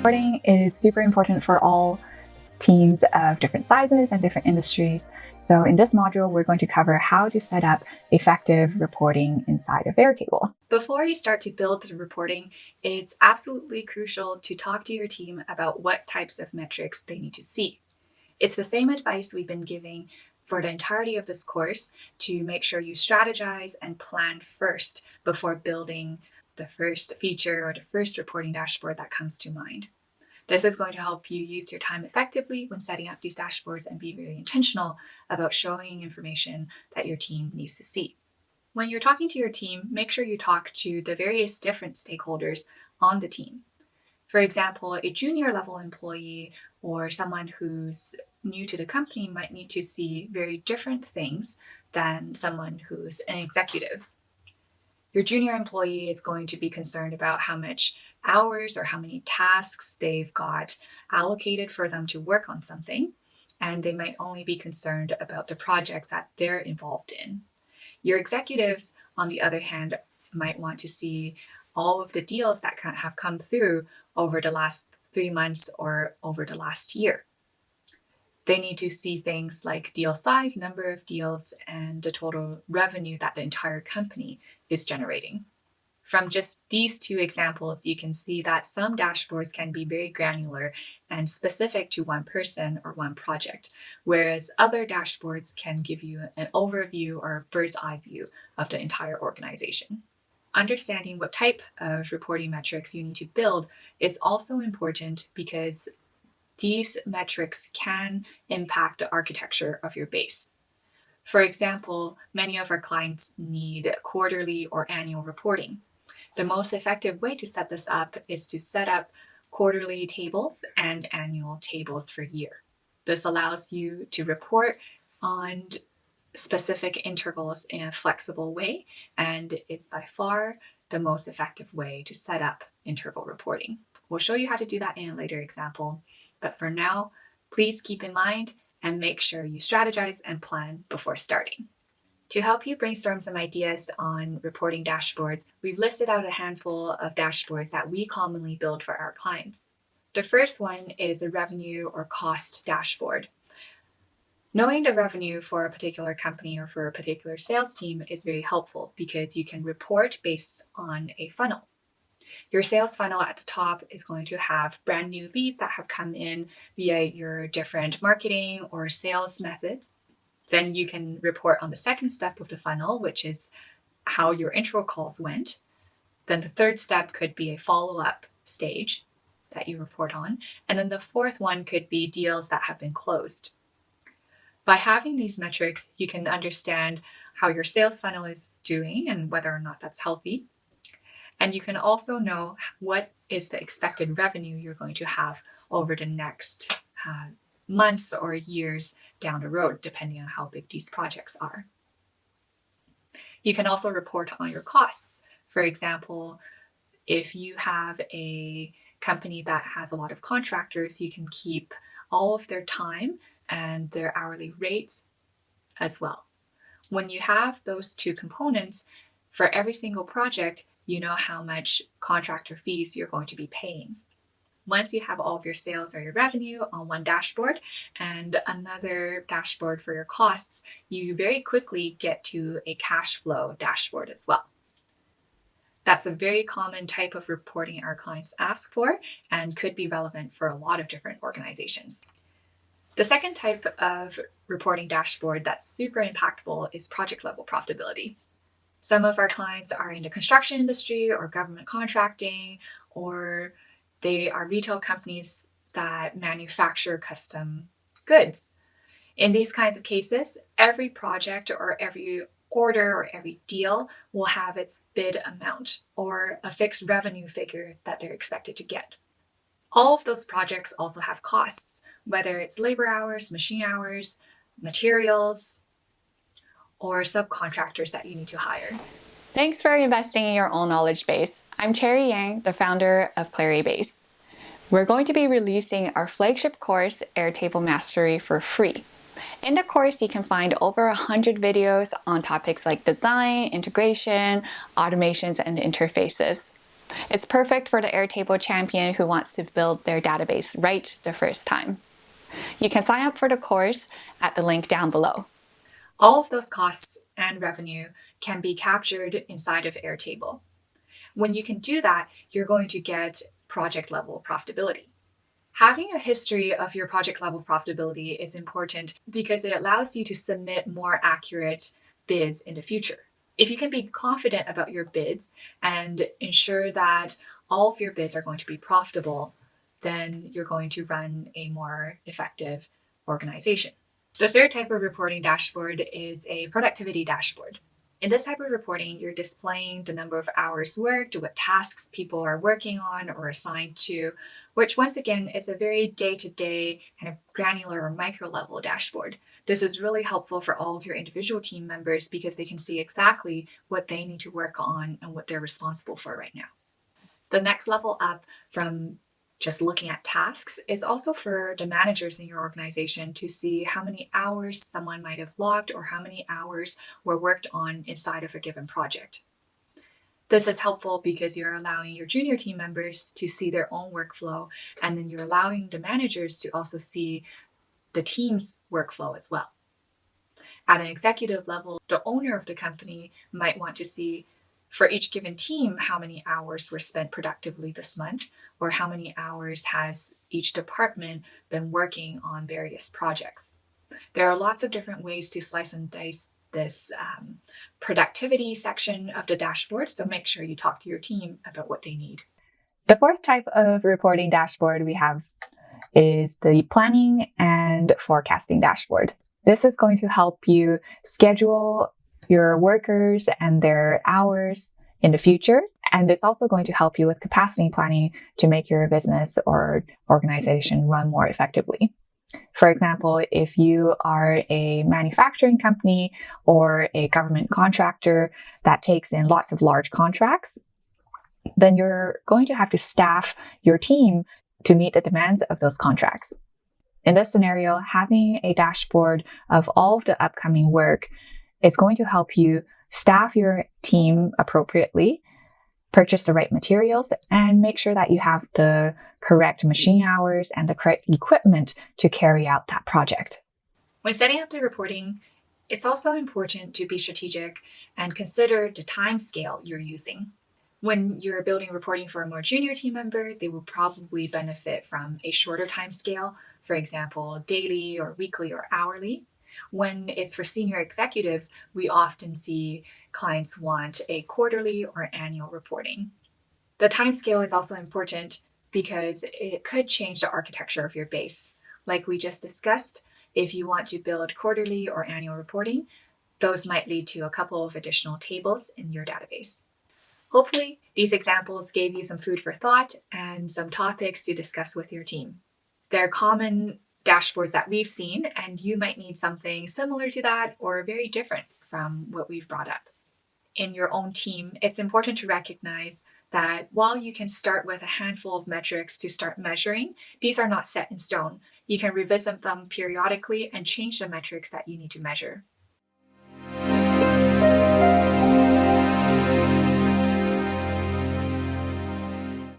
Reporting is super important for all teams of different sizes and different industries. So in this module, we're going to cover how to set up effective reporting inside of Airtable. Before you start to build the reporting, it's absolutely crucial to talk to your team about what types of metrics they need to see. It's the same advice we've been giving for the entirety of this course to make sure you strategize and plan first before building the first feature or the first reporting dashboard that comes to mind. This is going to help you use your time effectively when setting up these dashboards and be very intentional about showing information that your team needs to see. When you're talking to your team, make sure you talk to the various different stakeholders on the team. For example, a junior level employee or someone who's new to the company might need to see very different things than someone who's an executive. Your junior employee is going to be concerned about how much hours or how many tasks they've got allocated for them to work on something, and they might only be concerned about the projects that they're involved in. Your executives, on the other hand, might want to see all of the deals that have come through over the last 3 months or over the last year. They need to see things like deal size, number of deals, and the total revenue that the entire company is generating. From just these two examples, you can see that some dashboards can be very granular and specific to one person or one project, whereas other dashboards can give you an overview or a bird's eye view of the entire organization. Understanding what type of reporting metrics you need to build is also important because these metrics can impact the architecture of your base. For example, many of our clients need quarterly or annual reporting. The most effective way to set this up is to set up quarterly tables and annual tables for year. This allows you to report on specific intervals in a flexible way, and it's by far the most effective way to set up interval reporting. We'll show you how to do that in a later example, but for now, please keep in mind and make sure you strategize and plan before starting. To help you brainstorm some ideas on reporting dashboards, we've listed out a handful of dashboards that we commonly build for our clients. The first one is a revenue or cost dashboard. Knowing the revenue for a particular company or for a particular sales team is very helpful because you can report based on a funnel. Your sales funnel at the top is going to have brand new leads that have come in via your different marketing or sales methods. Then you can report on the second step of the funnel, which is how your intro calls went. Then the third step could be a follow-up stage that you report on. And then the fourth one could be deals that have been closed. By having these metrics, you can understand how your sales funnel is doing and whether or not that's healthy. And you can also know what is the expected revenue you're going to have over the next months or years down the road, depending on how big these projects are. You can also report on your costs. For example, if you have a company that has a lot of contractors, you can keep all of their time and their hourly rates as well. When you have those two components, for every single project, you know how much contractor fees you're going to be paying. Once you have all of your sales or your revenue on one dashboard and another dashboard for your costs, you very quickly get to a cash flow dashboard as well. That's a very common type of reporting our clients ask for and could be relevant for a lot of different organizations. The second type of reporting dashboard that's super impactful is project level profitability. Some of our clients are in the construction industry or government contracting, or they are retail companies that manufacture custom goods. In these kinds of cases, every project or every order or every deal will have its bid amount or a fixed revenue figure that they're expected to get. All of those projects also have costs, whether it's labor hours, machine hours, materials, or subcontractors that you need to hire. Thanks for investing in your own knowledge base. I'm Cherry Yang, the founder of Claribase. We're going to be releasing our flagship course, Airtable Mastery, for free. In the course, you can find over 100 videos on topics like design, integration, automations, and interfaces. It's perfect for the Airtable champion who wants to build their database right the first time. You can sign up for the course at the link down below. All of those costs and revenue can be captured inside of Airtable. When you can do that, you're going to get project level profitability. Having a history of your project level profitability is important because it allows you to submit more accurate bids in the future. If you can be confident about your bids and ensure that all of your bids are going to be profitable, then you're going to run a more effective organization. The third type of reporting dashboard is a productivity dashboard. In this type of reporting, you're displaying the number of hours worked, what tasks people are working on or assigned to, which once again is a very day-to-day kind of granular or micro level dashboard. This is really helpful for all of your individual team members because they can see exactly what they need to work on and what they're responsible for right now. The next level up from just looking at tasks is also for the managers in your organization to see how many hours someone might have logged or how many hours were worked on inside of a given project. This is helpful because you're allowing your junior team members to see their own workflow, and then you're allowing the managers to also see the team's workflow as well. At an executive level, the owner of the company might want to see for each given team how many hours were spent productively this month, or how many hours has each department been working on various projects. There are lots of different ways to slice and dice this productivity section of the dashboard, so make sure you talk to your team about what they need. The fourth type of reporting dashboard we have is the planning and forecasting dashboard. This is going to help you schedule your workers and their hours in the future. And it's also going to help you with capacity planning to make your business or organization run more effectively. For example, if you are a manufacturing company or a government contractor that takes in lots of large contracts, then you're going to have to staff your team to meet the demands of those contracts. In this scenario, having a dashboard of all of the upcoming work is going to help you staff your team appropriately, purchase the right materials, and make sure that you have the correct machine hours and the correct equipment to carry out that project. When setting up the reporting, it's also important to be strategic and consider the time scale you're using. When you're building reporting for a more junior team member, they will probably benefit from a shorter time scale, for example, daily or weekly or hourly. When it's for senior executives, we often see clients want a quarterly or annual reporting. The time scale is also important because it could change the architecture of your base. Like we just discussed, if you want to build quarterly or annual reporting, those might lead to a couple of additional tables in your database. Hopefully, these examples gave you some food for thought and some topics to discuss with your team. They're common dashboards that we've seen, and you might need something similar to that or very different from what we've brought up. In your own team, it's important to recognize that while you can start with a handful of metrics to start measuring, these are not set in stone. You can revisit them periodically and change the metrics that you need to measure.